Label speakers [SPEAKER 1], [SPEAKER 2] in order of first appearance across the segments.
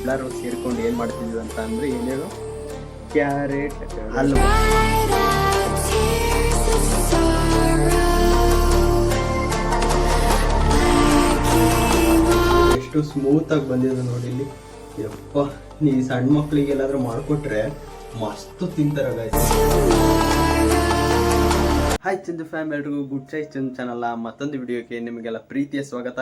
[SPEAKER 1] ನಾವೆಲ್ಲರೂ ಸೇರ್ಕೊಂಡು ಏನು ಮಾಡ್ತಿದ್ವಿ ಅಂತ ಅಂದರೆ ಏನೇನು ಕ್ಯಾರೆಟ್ ಹಲ್ವಾ. ಎಷ್ಟು ಸ್ಮೂತಾಗಿ ಬಂದಿದೆ ನೋಡಿ ಇಲ್ಲಿ. ಯಪ್ಪ, ನೀವು ಸಣ್ಣ ಮಕ್ಕಳಿಗೆ ಎಲ್ಲಾದರೂ ಮಾಡಿಕೊಟ್ರೆ ಮಸ್ತು ತಿಂತಾರೆ ಗಾಯ್ಸ್. ಹಾಯ್ ಚಂದು ಫ್ಯಾಮ್, ಎಲ್ರಿಗೂ ಗುಡ್ ಚೈ ಚಂದು ಚಾನಲ್ ಮತ್ತೊಂದು ವಿಡಿಯೋಕ್ಕೆ ನಿಮಗೆಲ್ಲ ಪ್ರೀತಿಯ ಸ್ವಾಗತ.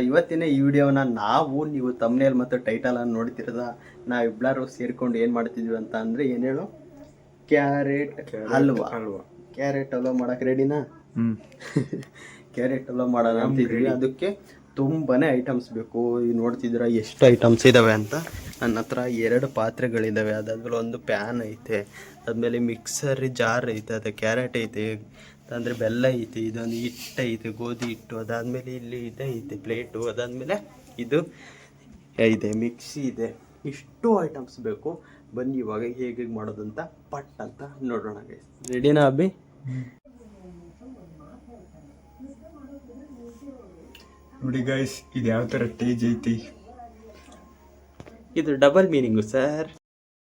[SPEAKER 1] ಇವತ್ತಿನ ಈ ವಿಡಿಯೋನ ನೀವು ತಮ್ನೇಲ್ ಮತ್ತು ಟೈಟಲ್ ಅನ್ನು ನೋಡ್ತಿರೋದ ನಾವಿಬ್ಬರು ಸೇರ್ಕೊಂಡು ಏನು ಮಾಡ್ತಿದ್ವಿ ಅಂತ ಅಂದರೆ ಏನು ಹೇಳು, ಕ್ಯಾರೆಟ್ ಹಲ್ವಾ. ಕ್ಯಾರೆಟ್ ಹಲ್ವಾ ಮಾಡಕ್ಕೆ ರೆಡಿನಾ? ಕ್ಯಾರೆಟ್ ಹಲ್ವಾ ಮಾಡೋಣ ಅಂತಿದ್ವಿ. ಅದಕ್ಕೆ ತುಂಬಾನೇ ಐಟಮ್ಸ್ ಬೇಕು. ಈಗ ನೋಡ್ತಿದ್ದೀರಾ ಎಷ್ಟು ಐಟಮ್ಸ್ ಇದ್ದಾವೆ ಅಂತ. ನನ್ನ ಹತ್ರ 2 ಪಾತ್ರೆಗಳಿದ್ದಾವೆ, ಅದಾದ್ಮೇಲೆ ಒಂದು ಪ್ಯಾನ್ ಐತೆ, ಅದಾದ್ಮೇಲೆ ಮಿಕ್ಸರ್ ಜಾರ್ ಐತೆ, ಅದು ಕ್ಯಾರೆಟ್ ಐತೆ, ಅಂದರೆ ಬೆಲ್ಲ ಐತೆ, ಇದೊಂದು ಹಿಟ್ಟು ಐತೆ, ಗೋಧಿ ಹಿಟ್ಟು, ಅದಾದಮೇಲೆ ಇಲ್ಲಿ ಇದೆ ಐತೆ ಪ್ಲೇಟು, ಅದಾದಮೇಲೆ ಇದು ಇದೆ ಮಿಕ್ಸಿ ಇದೆ. ಇಷ್ಟು ಐಟಮ್ಸ್ ಬೇಕು. ಬನ್ನಿ ಇವಾಗ ಹೇಗೆ ಮಾಡೋದಂತ ಪಟ್ ಅಂತ ನೋಡೋಣ ಗೈಸ್. ರೆಡಿನಾ ಅಬ್ಬಿ?
[SPEAKER 2] ನೋಡಿ ಗೈಸ್, ಇದು ಯಾವ ಥರ ಟೇಜ್ ಐತಿ.
[SPEAKER 1] ಇದು ಡಬಲ್ ಮೀನಿಂಗು ಸರ್.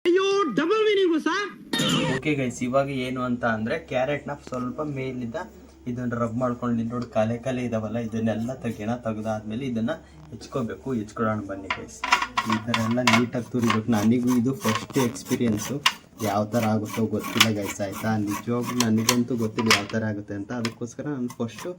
[SPEAKER 1] ಅಯ್ಯೋ, double meaning sir. Okay guys, ಇವಾಗ ಏನು ಅಂತ ಅಂದರೆ ಕ್ಯಾರೆಟ್ನ ಸ್ವಲ್ಪ ಮೇಲಿದ್ದ ಇದನ್ನು ರಬ್ ಮಾಡ್ಕೊಂಡು ನೋಡಿ ಕಾಲೆ ಇದಾವಲ್ಲ, ಇದನ್ನೆಲ್ಲ ತೆಗೆದಾದ್ಮೇಲೆ ಇದನ್ನು ಹೆಚ್ಕೋಬೇಕು. ಹೆಚ್ಕೊಳ್ಳೋಣ ಬನ್ನಿ ಗೈಸ್. ಈ ಥರ ಎಲ್ಲ ನೀಟಾಗಿ ತುರಿಬೇಕು. ನನಗೂ ಇದು ಫಸ್ಟ್ ಎಕ್ಸ್ಪೀರಿಯೆನ್ಸು, ಯಾವ ಥರ ಆಗುತ್ತೋ ಗೊತ್ತಿಲ್ಲ ಗೈಸ್, ಆಯಿತಾ? ನಿಜವಾಗ್ಲೂ ನನಗಂತೂ ಗೊತ್ತಿಲ್ಲ ಯಾವ ಥರ ಆಗುತ್ತೆ ಅಂತ. ಅದಕ್ಕೋಸ್ಕರ ನಾನು ಫಸ್ಟು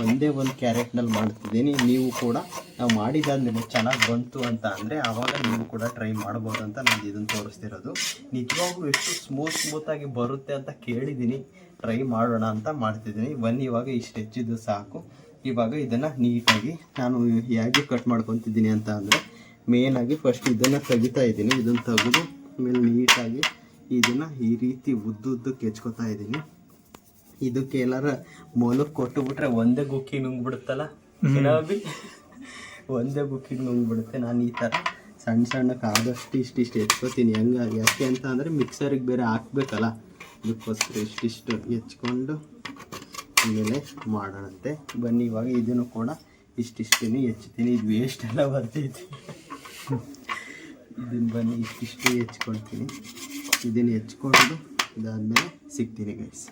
[SPEAKER 1] ಒಂದೇ ಒಂದು ಕ್ಯಾರೆಟ್ನಲ್ಲಿ ಮಾಡ್ತಿದ್ದೀನಿ. ನೀವು ಕೂಡ ನಾವು ಮಾಡಿದಾದ್ಮೇಲೆ ಚೆನ್ನಾಗಿ ಬಂತು ಅಂತ ಅಂದರೆ ಆವಾಗ ನೀವು ಕೂಡ ಟ್ರೈ ಮಾಡ್ಬೋದು ಅಂತ ನಾನು ಇದನ್ನು ತೋರಿಸ್ತಿರೋದು. ನಿಜವಾಗ್ಲೂ ಎಷ್ಟು ಸ್ಮೂತಾಗಿ ಬರುತ್ತೆ ಅಂತ ಕೇಳಿದ್ದೀನಿ, ಟ್ರೈ ಮಾಡೋಣ ಅಂತ ಮಾಡ್ತಿದ್ದೀನಿ. ಬನ್ನಿ, ಇವಾಗ ಇಷ್ಟು ಹೆಚ್ಚಿದ್ದು ಸಾಕು. ಇವಾಗ ಇದನ್ನು ನೀಟಾಗಿ ನಾನು ಹೇಗೆ ಕಟ್ ಮಾಡ್ಕೊತಿದ್ದೀನಿ ಅಂತ ಅಂದರೆ ಮೇನಾಗಿ ಫಸ್ಟ್ ಇದನ್ನು ತೆಗಿತಾ ಇದ್ದೀನಿ. ಇದನ್ನು ತೆಗೆದು ಆಮೇಲೆ ನೀಟಾಗಿ ಇದನ್ನು ಈ ರೀತಿ ಉದ್ದಕ್ಕೆ ಹೆಚ್ಕೊತಾ ಇದ್ದೀನಿ. ಇದಕ್ಕೆ ಎಲ್ಲಾರ ಮೊಲಕ್ಕೆ ಕೊಟ್ಟುಬಿಟ್ರೆ ಒಂದೇ ಗುಕ್ಕಿ ನುಂಗ್ಬಿಡುತ್ತಲ್ಲ, ಒಂದೇ ಗುಕ್ಕಿಗೆ ನುಂಗ್ಬಿಡುತ್ತೆ. ನಾನು ಈ ಥರ ಸಣ್ಣಕ್ಕೆ ಆದಷ್ಟು ಇಷ್ಟಿಷ್ಟು ಹೆಚ್ಕೋತೀನಿ. ಯಾಕೆ ಅಂತ ಅಂದರೆ ಮಿಕ್ಸರಿಗೆ ಬೇರೆ ಹಾಕ್ಬೇಕಲ್ಲ, ಅದಕ್ಕೋಸ್ಕರ ಇಷ್ಟಿಷ್ಟು ಹೆಚ್ಕೊಂಡು ಆಮೇಲೆ ಮಾಡೋಣಂತೆ. ಬನ್ನಿ, ಇವಾಗ ಇದನ್ನು ಕೂಡ ಇಷ್ಟಿಷ್ಟೇ ಹೆಚ್ಚುತ್ತೀನಿ. ಇದು ವೇಸ್ಟ್ ಎಲ್ಲ ಬರ್ತೈತಿ. ಇದನ್ನು ಬನ್ನಿ ಇಷ್ಟಿಷ್ಟು ಹೆಚ್ಕೊಳ್ತೀನಿ. ಇದನ್ನು ಹೆಚ್ಕೊಂಡು ಇದಾದ್ಮೇಲೆ ಸಿಗ್ತೀನಿ ಗೈಸ್.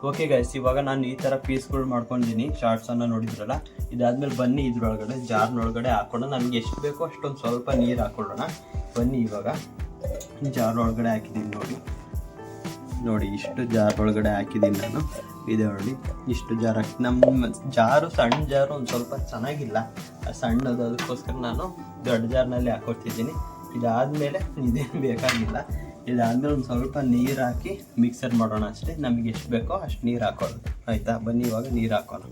[SPEAKER 1] ಓಕೆ ಗೈಸ್, ಇವಾಗ ನಾನು ಈ ಥರ ಪೀಸ್ಗಳು ಮಾಡ್ಕೊಂಡಿದ್ದೀನಿ. ಶಾರ್ಟ್ಸನ್ನು ನೋಡಿದ್ರಲ್ಲ, ಇದಾದ್ಮೇಲೆ ಬನ್ನಿ ಇದ್ರೊಳಗಡೆ ಜಾರ್ನೊಳಗಡೆ ಹಾಕೊಂಡು ನಮಗೆ ಎಷ್ಟು ಬೇಕೋ ಅಷ್ಟೊಂದು ಸ್ವಲ್ಪ ನೀರು ಹಾಕೊಳ್ಳೋಣ. ಬನ್ನಿ, ಇವಾಗ ಜಾರ್ ಒಳಗಡೆ ಹಾಕಿದ್ದೀನಿ ನೋಡಿ ಇಷ್ಟು ಜಾರ್ ಒಳಗಡೆ ಹಾಕಿದ್ದೀನಿ ನಾನು. ಇದೆ ನೋಡಿ, ಇಷ್ಟು ಜಾರ್ ಹಾಕಿ. ನಮ್ಮ ಜಾರು ಸಣ್ಣ ಜಾರು ಒಂದು ಸ್ವಲ್ಪ ಚೆನ್ನಾಗಿಲ್ಲ, ಸಣ್ಣದು, ಅದಕ್ಕೋಸ್ಕರ ನಾನು ದೊಡ್ಡ ಜಾರ್ನಲ್ಲಿ ಹಾಕೊಡ್ತಿದ್ದೀನಿ. ಇದಾದಮೇಲೆ ಇದೇನು ಬೇಕಾಗಿಲ್ಲ. ಇದಾದಮೇಲೆ ಒಂದು ಸ್ವಲ್ಪ ನೀರು ಹಾಕಿ ಮಿಕ್ಸರ್ ಮಾಡೋಣ ಅಷ್ಟೇ. ನಮಗೆ ಎಷ್ಟು ಬೇಕೋ ಅಷ್ಟು ನೀರು ಹಾಕೋದು, ಆಯಿತಾ? ಬನ್ನಿ ಇವಾಗ ನೀರು ಹಾಕೋಣ.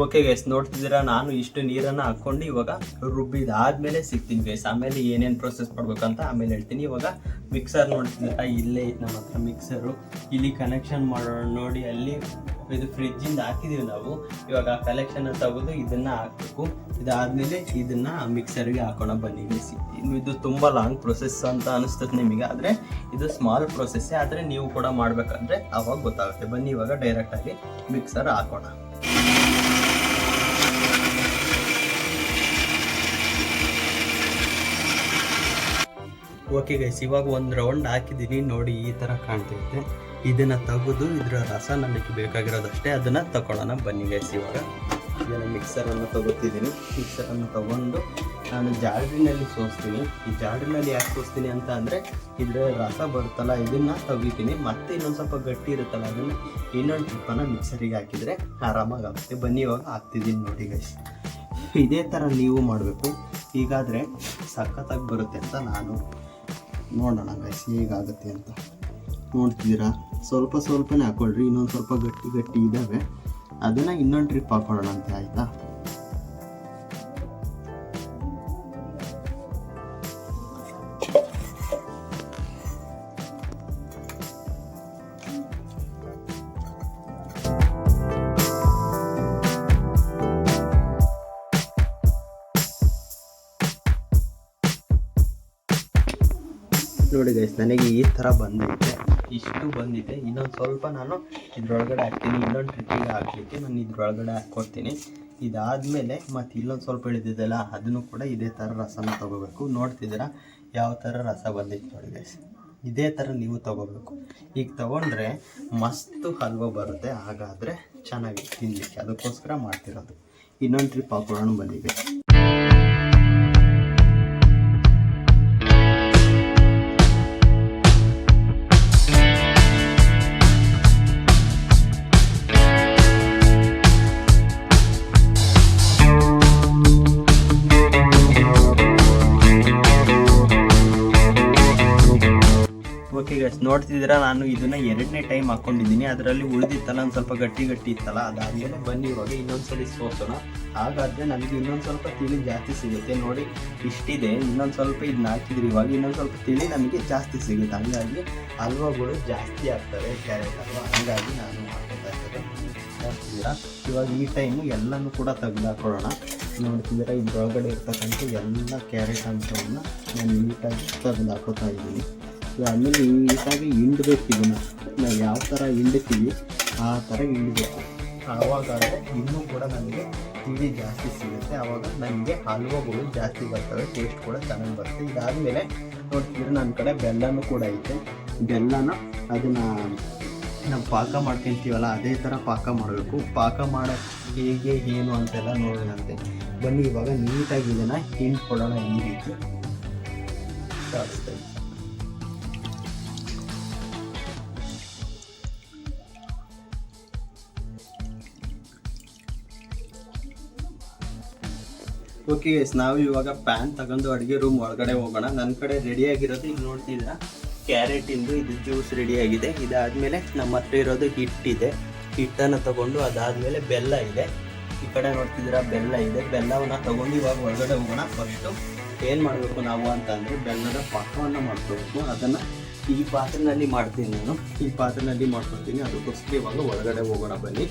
[SPEAKER 1] ಓಕೆ ಗೈಸ್, ನೋಡ್ತಿದ್ದೀರಾ, ನಾನು ಇಷ್ಟು ನೀರನ್ನು ಹಾಕ್ಕೊಂಡು ಇವಾಗ ರುಬ್ಬಿದಾದ್ಮೇಲೆ ಸಿಗ್ತೀನಿ ಗೈಸ್. ಆಮೇಲೆ ಏನೇನು ಪ್ರೊಸೆಸ್ ಮಾಡ್ಬೇಕಂತ ಆಮೇಲೆ ಹೇಳ್ತೀನಿ. ಇವಾಗ ಮಿಕ್ಸರ್ ನೋಡ್ತಿದ್ದೀರಾ, ಇಲ್ಲೇ ಐತೆ ನಮ್ಮ ಹತ್ರ ಮಿಕ್ಸರು. ಇಲ್ಲಿ ಕನೆಕ್ಷನ್ ಮಾಡೋಣ ನೋಡಿ. ಅಲ್ಲಿ ಇದು ಫ್ರಿಜ್ಜಿಂದ ಹಾಕಿದ್ದೀವಿ ನಾವು. ಇವಾಗ ಆ ಕಲೆಕ್ಷನ್ನ ತೆಗೆದು ಇದನ್ನು ಹಾಕಬೇಕು. ಇದಾದಮೇಲೆ ಇದನ್ನು ಮಿಕ್ಸರ್ಗೆ ಹಾಕೋಣ ಬನ್ನಿ ಗೈಸ್. ಇದು ತುಂಬ ಲಾಂಗ್ ಪ್ರೊಸೆಸ್ ಅಂತ ಅನಿಸ್ತದೆ ನಿಮಗೆ, ಆದರೆ ಇದು ಸ್ಮಾಲ್ ಪ್ರೊಸೆಸ್ಸೇ. ಆದರೆ ನೀವು ಕೂಡ ಮಾಡಬೇಕಂದ್ರೆ ಆವಾಗ ಗೊತ್ತಾಗುತ್ತೆ. ಬನ್ನಿ ಇವಾಗ ಡೈರೆಕ್ಟಾಗಿ ಮಿಕ್ಸರ್ ಹಾಕೋಣ. ಓಕೆ ಗೈಸ್, ಇವಾಗ ಒಂದು ರೌಂಡ್ ಹಾಕಿದ್ದೀನಿ ನೋಡಿ, ಈ ಥರ ಕಾಣ್ತೈತೆ. ಇದನ್ನು ತೆಗೆದು ಇದರ ರಸ ನನಗೆ ಬೇಕಾಗಿರೋದಷ್ಟೇ, ಅದನ್ನು ತಗೊಳ್ಳೋಣ ಬನ್ನಿ ಗೈಸ್. ಇವಾಗ ಇದನ್ನು ಮಿಕ್ಸರನ್ನು ತಗೋತಿದ್ದೀನಿ. ಮಿಕ್ಸರನ್ನು ತಗೊಂಡು ನಾನು ಜಾಡ್ರಿನಲ್ಲಿ ಸೋಸ್ತೀನಿ. ಈ ಜಾಡ್ರಿನಲ್ಲಿ ಯಾಕೆ ಸೋಸ್ತೀನಿ ಅಂತ ಅಂದರೆ ಇದರ ರಸ ಬರುತ್ತಲ್ಲ, ಇದನ್ನು ತೆಗಿತೀನಿ. ಮತ್ತೆ ಇನ್ನೊಂದು ಸ್ವಲ್ಪ ಗಟ್ಟಿ ಇರುತ್ತಲ್ಲ, ಅದನ್ನು ಇನ್ನೊಂದು ಟ್ರಿಪ್ಪನ್ನು ಮಿಕ್ಸರಿಗೆ ಹಾಕಿದರೆ ಆರಾಮಾಗಿ ಆಗುತ್ತೆ. ಬನ್ನಿ ಇವಾಗ ಹಾಕ್ತಿದ್ದೀನಿ ನೋಡಿ ಗೈಸ್. ಇದೇ ಥರ ನೀವು ಮಾಡಬೇಕು, ಹೀಗಾದರೆ ಸಖತ್ತಾಗಿ ಬರುತ್ತೆ ಅಂತ ನಾನು ನೋಡೋಣ ಗೈಸ್ ಹೇಗಾಗುತ್ತೆ ಅಂತ. ನೋಡ್ತಿದ್ದೀರಾ, ಸ್ವಲ್ಪನೇ ಹಾಕ್ಕೊಳ್ರಿ. ಇನ್ನೊಂದು ಸ್ವಲ್ಪ ಗಟ್ಟಿ ಇದ್ದಾವೆ, ಅದನ್ನು ಇನ್ನೊಂದು ಟ್ರಿಪ್ ಹಾಕೊಳ್ಳೋಣ ಅಂತ, ಆಯಿತಾ? ನೋಡಿ ಗೈಸ್, ನನಗೆ ಈ ಥರ ಬಂದೈತೆ, ಇಷ್ಟು ಬಂದಿದೆ. ಇನ್ನೊಂದು ಸ್ವಲ್ಪ ನಾನು ಇದ್ರೊಳಗಡೆ ಹಾಕ್ತೀನಿ. ಇನ್ನೊಂದು ಟ್ರಿಪ್ಪಿಗೆ ಹಾಕಲಿಕ್ಕೆ ನಾನು ಇದ್ರೊಳಗಡೆ ಹಾಕ್ಕೊಡ್ತೀನಿ. ಇದಾದಮೇಲೆ ಮತ್ತು ಇಲ್ಲೊಂದು ಸ್ವಲ್ಪ ಇಳಿದಿದೆಯಲ್ಲ, ಅದನ್ನು ಕೂಡ ಇದೇ ಥರ ರಸನ ತೊಗೋಬೇಕು. ನೋಡ್ತಿದ್ದೀರಾ ಯಾವ ಥರ ರಸ ಬಂದಿತ್ತು ನೋಡಿ ಗೈಸ್. ಇದೇ ಥರ ನೀವು ತೊಗೋಬೇಕು. ಈಗ ತೊಗೊಂಡ್ರೆ ಮಸ್ತು ಹಲ್ವ ಬರುತ್ತೆ. ಹಾಗಾದರೆ ಚೆನ್ನಾಗಿ ತಿನ್ನಲಿಕ್ಕೆ, ಅದಕ್ಕೋಸ್ಕರ ಮಾಡ್ತಿರೋದು. ಇನ್ನೊಂದು ಟ್ರಿಪ್ ಹಾಕೊಳ್ಳೋಣ ಬನ್ನಿ ಗೈಸ್. ಓಕೆ ಗೈಸ್, ನೋಡ್ತಿದ್ದೀರಾ ನಾನು ಇದನ್ನು 2ನೇ ಟೈಮ್ ಹಾಕ್ಕೊಂಡಿದ್ದೀನಿ. ಅದರಲ್ಲಿ ಉಳಿದಿತ್ತಲ್ಲ ಒಂದು ಸ್ವಲ್ಪ ಗಟ್ಟಿ ಇತ್ತಲ್ಲ, ಅದಾದಮೇಲೆ ಬನ್ನಿ ಇವಾಗ ಇನ್ನೊಂದ್ಸಲಿ ಸೋಸೋಣ. ಹಾಗಾದರೆ ನನಗೆ ಇನ್ನೊಂದು ಸ್ವಲ್ಪ ತಿಳಿ ಜಾಸ್ತಿ ಸಿಗುತ್ತೆ. ನೋಡಿ ಇಷ್ಟಿದೆ, ಇನ್ನೊಂದು ಸ್ವಲ್ಪ ಇದನ್ನ ಹಾಕಿದ್ರಿ, ಇವಾಗ ಇನ್ನೊಂದು ಸ್ವಲ್ಪ ತಿಳಿ ನಮಗೆ ಜಾಸ್ತಿ ಸಿಗುತ್ತೆ. ಹಂಗಾಗಿ ಹಲ್ವಗಳು ಜಾಸ್ತಿ ಆಗ್ತವೆ ಕ್ಯಾರೆಟ್ ಹಲ್ವ, ಹಂಗಾಗಿ ನಾನು ಹಾಕೋತಾ ಇರೋದು. ನೋಡ್ತಿದ್ದೀರಾ ಇವಾಗ ಈ ಟೈಮು ಎಲ್ಲನೂ ಕೂಡ ತೆಗೆದಾಕೊಳ್ಳೋಣ. ನೋಡ್ತಿದ್ದೀರಾ ಇದ್ರೊಳಗಡೆ ಇರ್ತಕ್ಕಂಥ ಎಲ್ಲ ಕ್ಯಾರೆಟ್ ಅಂಶವನ್ನು ನಾನು ನೀಟಾಗಿ ತೆಗೆದು ಹಾಕೋತಾ ಇದ್ದೀನಿ. ಆಮೇಲೆ ನೀಟಾಗಿ ಹಿಂಡಬೇಕು. ಇದನ್ನು ನಾವು ಯಾವ ಥರ ಹಿಂಡ್ತೀವಿ ಆ ಥರ ಹಿಂಡಬೇಕು. ಆವಾಗಾದರೆ ಇನ್ನೂ ಕೂಡ ನನಗೆ ತಿಳಿ ಜಾಸ್ತಿ ಸಿಗುತ್ತೆ. ಆವಾಗ ನನಗೆ ಹಲ್ವಗಳು ಜಾಸ್ತಿ ಬರ್ತವೆ, ಟೇಸ್ಟ್ ಕೂಡ ಚೆನ್ನಾಗಿ ಬರುತ್ತೆ. ಇದಾದಮೇಲೆ ನೋಡ್ತಿದ್ರೆ ನನ್ನ ಕಡೆ ಬೆಲ್ಲನೂ ಕೂಡ ಐತೆ. ಬೆಲ್ಲನ ಅದನ್ನು ನಾವು ಪಾಕ ಮಾಡ್ಕೊತೀವಲ್ಲ, ಅದೇ ಥರ ಪಾಕ ಮಾಡಬೇಕು. ಪಾಕ ಮಾಡೋಕ್ಕೆ ಹೇಗೆ ಏನು ಅಂತೆಲ್ಲ ನೋಡೋಣಂತೆ ಬನ್ನಿ. ಇವಾಗ ನೀಟಾಗಿ ಇದನ್ನು ಹಿಂಡ್ಕೊಡೋಣ. ಈ ರೀತಿ ಜಾಸ್ತಿ ಓಕೆ ಗೈಸ್, ನಾವು ಇವಾಗ ಪ್ಯಾನ್ ತಗೊಂಡು ಅಡುಗೆ ರೂಮ್ ಒಳಗಡೆ ಹೋಗೋಣ. ನನ್ನ ಕಡೆ ರೆಡಿಯಾಗಿರೋದು ಈಗ ನೋಡ್ತಿದ್ದೀರಾ ಕ್ಯಾರೆಟಿಂದು ಇದು ಜ್ಯೂಸ್ ರೆಡಿಯಾಗಿದೆ. ಇದಾದಮೇಲೆ ನಮ್ಮ ಹತ್ರ ಇರೋದು ಹಿಟ್ಟಿದೆ. ಹಿಟ್ಟನ್ನು ತಗೊಂಡು ಅದಾದಮೇಲೆ ಬೆಲ್ಲ ಇದೆ. ಈ ಕಡೆ ನೋಡ್ತಿದ್ದೀರಾ ಬೆಲ್ಲ ಇದೆ. ಬೆಲ್ಲವನ್ನು ತಗೊಂಡು ಇವಾಗ ಒಳಗಡೆ ಹೋಗೋಣ. ಫಸ್ಟು ಏನು ಮಾಡಬೇಕು ನಾವು ಅಂತಂದರೆ ಬೆಲ್ಲದ ಪಾಕವನ್ನು ಮಾಡ್ಕೋಬೇಕು. ಅದನ್ನು ಈ ಪಾತ್ರೆಯಲ್ಲಿ ಮಾಡ್ತೀನಿ ನಾನು. ಈ ಪಾತ್ರೆಯಲ್ಲಿ ಮಾಡ್ಕೊತೀನಿ. ಅದಕ್ಕೋಸ್ಕರ ಇವಾಗ ಒಳಗಡೆ ಹೋಗೋಣ ಬನ್ನಿ.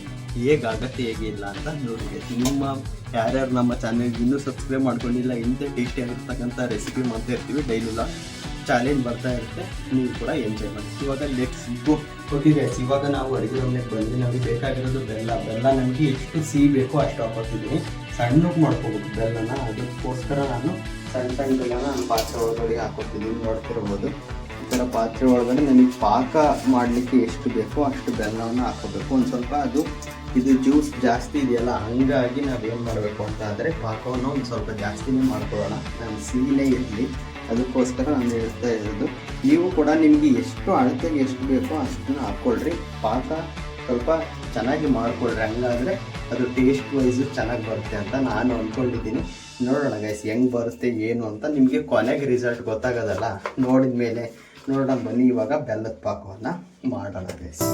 [SPEAKER 1] ಹೇಗಾಗತ್ತೆ ಹೇಗಿಲ್ಲ ಅಂತ ನೋಡಿದೆ. ನಿಮ್ಮ ಯಾರ್ಯಾರು ನಮ್ಮ ಚಾನೆಲ್ಗೆ ಇನ್ನೂ ಸಬ್ಸ್ಕ್ರೈಬ್ ಮಾಡ್ಕೊಂಡಿಲ್ಲ, ಇಂಥ ಟೇಸ್ಟಿ ಆಗಿರ್ತಕ್ಕಂಥ ರೆಸಿಪಿ ಮಾಡ್ತಾ ಇರ್ತೀವಿ. ಡೈಲಿಲ್ಲ ಚಾಲೆಂಜ್ ಬರ್ತಾ ಇರುತ್ತೆ, ನೀವು ಕೂಡ ಎಂಜಾಯ್ ಮಾಡಿ. ಇವಾಗ ಲೆಟ್ಸ್ ಗೋ. ಓಕೆ ಗೈಸ್, ಇವಾಗ ನಾವು ಅಡುಗೆ ಮನೆಗೆ ಬಂದು ನಮಗೆ ಬೇಕಾಗಿರೋದು ಬೆಲ್ಲ ನಮಗೆ ಎಷ್ಟು ಸಿಹಿ ಬೇಕೋ ಅಷ್ಟು ಹಾಕೋತಿದ್ದೀನಿ. ಸಣ್ಣಕ್ಕೆ ಮಾಡ್ಕೋಬೇಕು ಬೆಲ್ಲನ. ಅದಕ್ಕೋಸ್ಕರ ನಾನು ಸಣ್ಣ ಬೆಲ್ಲನ ನಾನು ಪಾತ್ರೆ ಒಳಗಡೆ ಹಾಕೋತಿದ್ದೀನಿ. ನೋಡ್ತಿರ್ಬೋದು ಈ ಥರ ಪಾತ್ರೆ ಒಳಗಡೆ ನನಗೆ ಪಾಕ ಮಾಡಲಿಕ್ಕೆ ಎಷ್ಟು ಬೇಕೋ ಅಷ್ಟು ಬೆಲ್ಲವನ್ನು ಹಾಕೋಬೇಕು. ಒಂದು ಸ್ವಲ್ಪ ಇದು ಜ್ಯೂಸ್ ಜಾಸ್ತಿ ಇದೆಯಲ್ಲ, ಹಂಗಾಗಿ ನಾವೇನು ಮಾಡಬೇಕು ಅಂತ ಆದರೆ ಪಾಕವನ್ನು ಒಂದು ಸ್ವಲ್ಪ ಜಾಸ್ತಿನೇ ಮಾಡ್ಕೊಳ್ಳೋಣ. ನಾನು ಸಿಹಿನೇ ಇರಲಿ, ಅದಕ್ಕೋಸ್ಕರ ನಾನು ಹೇಳ್ತಾ ಇರೋದು. ನೀವು ಕೂಡ ನಿಮಗೆ ಎಷ್ಟು ಅಳತೆಗೆ ಎಷ್ಟು ಬೇಕೋ ಅಷ್ಟನ್ನು ಹಾಕ್ಕೊಳ್ರಿ. ಪಾಕ ಸ್ವಲ್ಪ ಚೆನ್ನಾಗಿ ಮಾಡಿಕೊಳ್ರಿ, ಹಂಗಾದರೆ ಅದು ಟೇಸ್ಟ್ ವೈಸು ಚೆನ್ನಾಗಿ ಬರುತ್ತೆ ಅಂತ ನಾನು ಅಂದ್ಕೊಂಡಿದ್ದೀನಿ. ನೋಡೋಣ ಗೈಸ್ ಹೆಂಗೆ ಬರುತ್ತೆ ಏನು ಅಂತ. ನಿಮಗೆ ಕೊನೆಗೆ ರಿಸಲ್ಟ್ ಗೊತ್ತಾಗೋದಲ್ಲ, ನೋಡಿದ ಮೇಲೆ ನೋಡೋಣ ಬನ್ನಿ. ಇವಾಗ ಬೆಲ್ಲದ ಪಾಕವನ್ನು ಮಾಡೋಣ ಗೈಸ್.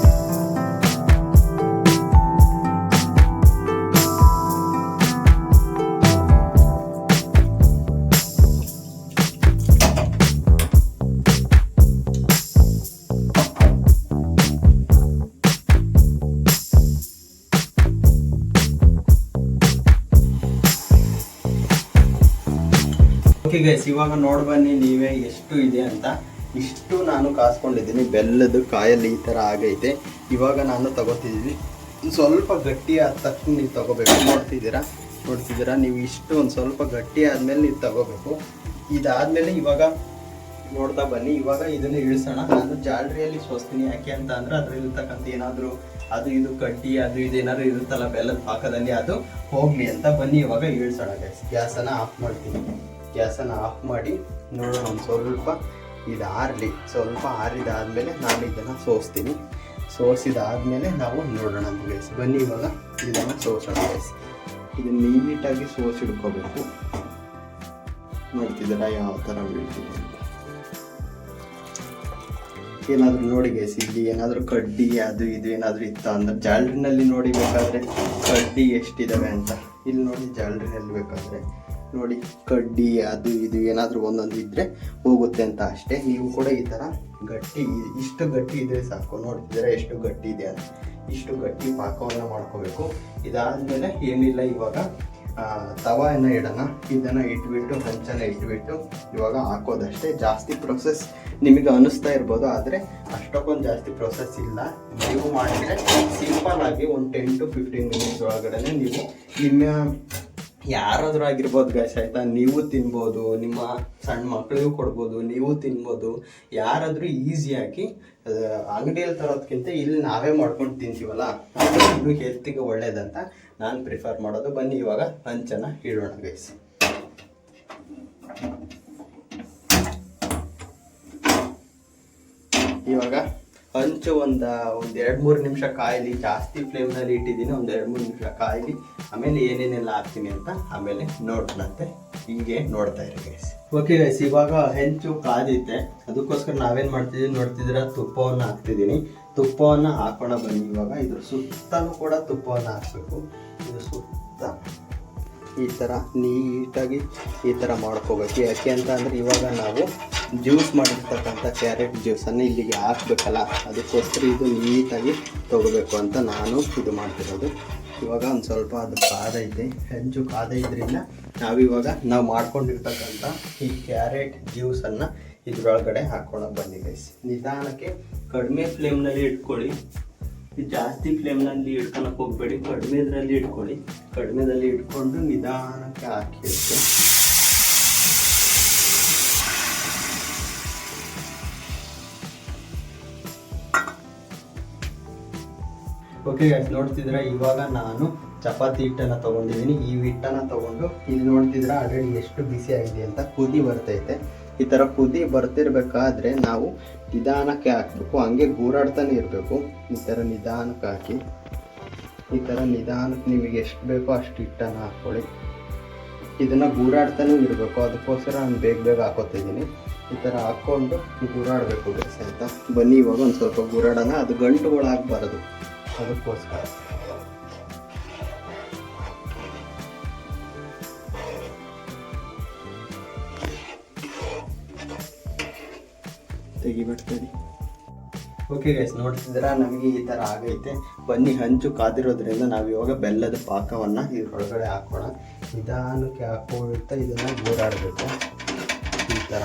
[SPEAKER 1] ಓಕೆ ಗೈಸ್, ಇವಾಗ ನೋಡ್ಬನ್ನಿ ನೀವೇ ಎಷ್ಟು ಇದೆ ಅಂತ. ಇಷ್ಟು ನಾನು ಕಾಸ್ಕೊಂಡಿದ್ದೀನಿ. ಬೆಲ್ಲದ ಕಾಯಲ್ಲಿ ಈ ಥರ ಆಗೈತೆ. ಇವಾಗ ನಾನು ತಗೋತಿದ್ದೀನಿ. ಸ್ವಲ್ಪ ಗಟ್ಟಿ ಆದ ತಕ್ಷಣ ನೀವು ತಗೋಬೇಕು. ನೋಡ್ತಿದ್ದೀರಾ ನೀವು ಇಷ್ಟು ಒಂದು ಸ್ವಲ್ಪ ಗಟ್ಟಿ ಆದಮೇಲೆ ನೀವು ತಗೋಬೇಕು. ಇದಾದಮೇಲೆ ಇವಾಗ ನೋಡ್ತಾ ಬನ್ನಿ. ಇವಾಗ ಇದನ್ನು ಇಳಿಸೋಣ. ನಾನು ಜಾಲರಿಯಲ್ಲಿ ಸೋಸ್ತೀನಿ. ಯಾಕೆ ಅಂತ ಅಂದರೆ ಅದರಲ್ಲಿರ್ತಕ್ಕಂಥ ಏನಾದರೂ ಅದು ಇದು ಕಡ್ಡಿ ಅದು ಇದು ಏನಾದರೂ ಇರುತ್ತಲ್ಲ ಬೆಲ್ಲದ ಪಾಕದಲ್ಲಿ, ಅದು ಹೋಗಲಿ ಅಂತ. ಬನ್ನಿ ಇವಾಗ ಇಳಿಸೋಣ ಗೈಸ್. ಗ್ಯಾಸನ್ನು ಆಫ್ ಮಾಡ್ತೀನಿ. ಗ್ಯಾಸನ್ನು ಆಫ್ ಮಾಡಿ ನೋಡೋಣ. ಒಂದು ಸ್ವಲ್ಪ ಇದು ಆರಲಿ. ಸ್ವಲ್ಪ ಆರಿದಾದಮೇಲೆ ನಾನು ಇದನ್ನು ಸೋಸ್ತೀನಿ. ಸೋಸಿದಾದಮೇಲೆ ನಾವು ನೋಡೋಣ ಅಂತ ಗೈಸ್. ಬನ್ನಿ ಇವಾಗ ಇದನ್ನು ಸೋಸೋಣ ಗೈಸ್. ಇದನ್ನು ನೀಟಾಗಿ ಸೋಸಿಡ್ಕೋಬೇಕು. ನೋಡ್ತಿದ್ದೀರಾ ಯಾವ ಥರ ಬೀಳ್ತಿದೆ ಅಂತ. ಏನಾದರೂ ನೋಡಿ ಗೈಸ್, ಇಲ್ಲಿ ಏನಾದರೂ ಕಡ್ಡಿ ಅದು ಇದು ಏನಾದರೂ ಇತ್ತು ಅಂದರೆ ಜಾಲರಿನಲ್ಲಿ ನೋಡಿ ಬೇಕಾದರೆ ಕಡ್ಡಿ ಎಷ್ಟಿದ್ದಾವೆ ಅಂತ. ಇಲ್ಲಿ ನೋಡಿ ಜಾಲರಿನಲ್ಲಿ ಬೇಕಾದರೆ ನೋಡಿ ಕಡ್ಡಿ ಅದು ಇದು ಏನಾದರೂ ಒಂದೊಂದು ಇದ್ದರೆ ಹೋಗುತ್ತೆ ಅಂತ ಅಷ್ಟೇ. ನೀವು ಕೂಡ ಈ ಥರ ಗಟ್ಟಿ ಇಷ್ಟು ಗಟ್ಟಿ ಇದ್ದರೆ ಸಾಕು. ನೋಡ್ತಿದ್ದೀರಾ ಎಷ್ಟು ಗಟ್ಟಿ ಇದೆ ಅಂತ. ಇಷ್ಟು ಗಟ್ಟಿ ಪಾಕವನ್ನು ಮಾಡ್ಕೋಬೇಕು. ಇದಾದಮೇಲೆ ಏನಿಲ್ಲ, ಇವಾಗ ತವಾನ ಇಡೋಣ. ಇದನ್ನು ಇಟ್ಬಿಟ್ಟು ಹಂಚನ್ನು ಇಟ್ಬಿಟ್ಟು ಇವಾಗ ಹಾಕೋದಷ್ಟೇ. ಜಾಸ್ತಿ ಪ್ರೊಸೆಸ್ ನಿಮಗೆ ಅನ್ನಿಸ್ತಾ ಇರ್ಬೋದು, ಆದರೆ ಅಷ್ಟಕ್ಕೊಂದು ಜಾಸ್ತಿ ಪ್ರೊಸೆಸ್ ಇಲ್ಲ. ನೀವು ಮಾಡಿದರೆ ಸಿಂಪಲ್ ಆಗಿ ಒಂದು 10 to 15 ಮಿನಿಟ್ಸ್ ಒಳಗಡೆ ನೀವು ನಿಮ್ಮ ಯಾರಾದರೂ ಆಗಿರ್ಬೋದು ಗೈಸ್ ಆಯಿತಾ, ನೀವು ತಿನ್ಬೋದು, ನಿಮ್ಮ ಸಣ್ಣ ಮಕ್ಕಳಿಗೂ ಕೊಡ್ಬೋದು, ನೀವು ತಿನ್ಬೋದು. ಯಾರಾದರೂ ಈಸಿಯಾಗಿ ಅಂಗಡಿಯಲ್ಲಿ ತರೋದಕ್ಕಿಂತ ಇಲ್ಲಿ ನಾವೇ ಮಾಡ್ಕೊಂಡು ತಿಂತೀವಲ್ಲ, ಅದು ಹೆಲ್ತಿಗೆ ಒಳ್ಳೇದಂತ ನಾನು ಪ್ರಿಫರ್ ಮಾಡೋದು. ಬನ್ನಿ ಇವಾಗ ಹಂಚನ್ನು ಇಡೋಣ ಗೈಸ್. ಇವಾಗ ಹಂಚು ಒಂದು 2-3 ನಿಮಿಷ ಕಾಯಲಿ. ಜಾಸ್ತಿ ಫ್ಲೇಮ್ನಲ್ಲಿ ಇಟ್ಟಿದ್ದೀನಿ, 2-3 ನಿಮಿಷ ಕಾಯಲಿ. ಆಮೇಲೆ ಏನೇನೆಲ್ಲ ಹಾಕ್ತೀನಿ ಅಂತ ಆಮೇಲೆ ನೋಡೋಣಂತೆ. ಹಿಂಗೆ ನೋಡ್ತಾ ಇರಿ ಗೈಸ್. ಓಕೆ ಗೈಸ್, ಇವಾಗ ಹೆಂಚು ಕಾದಿತ್ತೆ. ಅದಕ್ಕೋಸ್ಕರ ನಾವೇನು ಮಾಡ್ತಿದ್ದೀವಿ ನೋಡ್ತಿದ್ದೀರಾ, ತುಪ್ಪವನ್ನು ಹಾಕ್ತಿದ್ದೀನಿ. ತುಪ್ಪವನ್ನು ಹಾಕೋಣ ಬನ್ನಿ. ಇವಾಗ ಇದ್ರ ಸುತ್ತಲೂ ಕೂಡ ತುಪ್ಪವನ್ನು ಹಾಕಬೇಕು. ಇದು ಸುತ್ತ ಈ ಥರ ನೀಟಾಗಿ ಈ ಥರ ಮಾಡ್ಕೋಬೇಕು. ಯಾಕೆ ಅಂತ ಅಂದರೆ ಇವಾಗ ನಾವು ಜ್ಯೂಸ್ ಮಾಡಿರ್ತಕ್ಕಂಥ ಕ್ಯಾರೆಟ್ ಜ್ಯೂಸನ್ನು ಇಲ್ಲಿಗೆ ಹಾಕಬೇಕಲ್ಲ, ಅದಕ್ಕೋಸ್ಕರ ಇದು ನೀಟಾಗಿ ತೊಗೋಬೇಕು ಅಂತ ನಾನು ಇದು ಮಾಡ್ತಿರೋದು. ಇವಾಗ ಒಂದು ಸ್ವಲ್ಪ ಅದು ಕಾದೈತೆ, ಹೆಂಚು ಕಾದೈದ್ರಿಂದ ನಾವಿವಾಗ ನಾವು ಮಾಡ್ಕೊಂಡಿರ್ತಕ್ಕಂಥ ಈ ಕ್ಯಾರೆಟ್ ಜ್ಯೂಸನ್ನು ಇದ್ರೊಳಗಡೆ ಹಾಕ್ಕೊಂಡು ಬನ್ನಿ ಗೈಸ್. ನಿಧಾನಕ್ಕೆ ಕಡಿಮೆ ಫ್ಲೇಮ್ನಲ್ಲಿ ಇಟ್ಕೊಳ್ಳಿ. ಜಾಸ್ತಿ ಫ್ಲೇಮ್ನಲ್ಲಿ ಇಟ್ಕೊಳಕ್ಕೆ ಹೋಗಬೇಡಿ, ಕಡಿಮೆದ್ರಲ್ಲಿ ಇಟ್ಕೊಳ್ಳಿ. ಕಡಿಮೆದಲ್ಲಿ ಇಟ್ಕೊಂಡು ನಿಧಾನಕ್ಕೆ ಹಾಕಿರುತ್ತೆ. ಓಕೆ ಗೈಸ್, ನೋಡ್ತಿದ್ರೆ ಇವಾಗ ನಾನು ಚಪಾತಿ ಹಿಟ್ಟನ್ನು ತೊಗೊಂಡಿದ್ದೀನಿ. ಈ ಹಿಟ್ಟನ್ನು ತೊಗೊಂಡು ಇಲ್ಲಿ ನೋಡ್ತಿದ್ರೆ ಆಲ್ರೆಡಿ ಎಷ್ಟು ಬಿಸಿ ಆಗಿದೆ ಅಂತ ಕುದಿ ಬರ್ತೈತೆ. ಈ ಥರ ಕುದಿ ಬರ್ತಿರ್ಬೇಕಾದ್ರೆ ನಾವು ನಿಧಾನಕ್ಕೆ ಹಾಕಬೇಕು, ಹಂಗೆ ಗೂರಾಡ್ತಾನೆ ಇರಬೇಕು. ಈ ಥರ ನಿಧಾನಕ್ಕೆ ಹಾಕಿ, ಈ ಥರ ನಿಧಾನಕ್ಕೆ ನಿಮಗೆ ಎಷ್ಟು ಬೇಕೋ ಅಷ್ಟು ಹಿಟ್ಟನ್ನು ಹಾಕ್ಕೊಳ್ಳಿ. ಇದನ್ನು ಗೂರಾಡ್ತಾನೆ ಇರಬೇಕು, ಅದಕ್ಕೋಸ್ಕರ ನಾನು ಬೇಗ ಹಾಕೋತಿದ್ದೀನಿ. ಈ ಥರ ಹಾಕ್ಕೊಂಡು ಗೂರಾಡಬೇಕು ಗೈಸ್ ಆಯಿತಾ. ಬನ್ನಿ ಇವಾಗ ಒಂದು ಸ್ವಲ್ಪ ಗೂರಾಡೋಣ, ಅದು ಗಂಟುಗಳಾಗಬಾರದು, ಅದಕ್ಕೋಸ್ಕರ. ತೆಗಿಬಿಡ್ತೀರಿ. ಓಕೆ ಗೈಸ್, ನೋಡ್ತಿದ್ದೀರಾ ನಮಗೆ ಈ ಥರ ಆಗೈತೆ. ಬನ್ನಿ, ಹಂಚು ಕಾದಿರೋದ್ರಿಂದ ನಾವು ಇವಾಗ ಬೆಲ್ಲದ ಪಾಕವನ್ನು ಇದ್ರೊಳಗಡೆ ಹಾಕೋಣ. ನಿಧಾನಕ್ಕೆ ಹಾಕ್ಕೊಳ್ತಾ ಇದನ್ನು ಗೂರಾಡಬೇಕು. ಈ ಥರ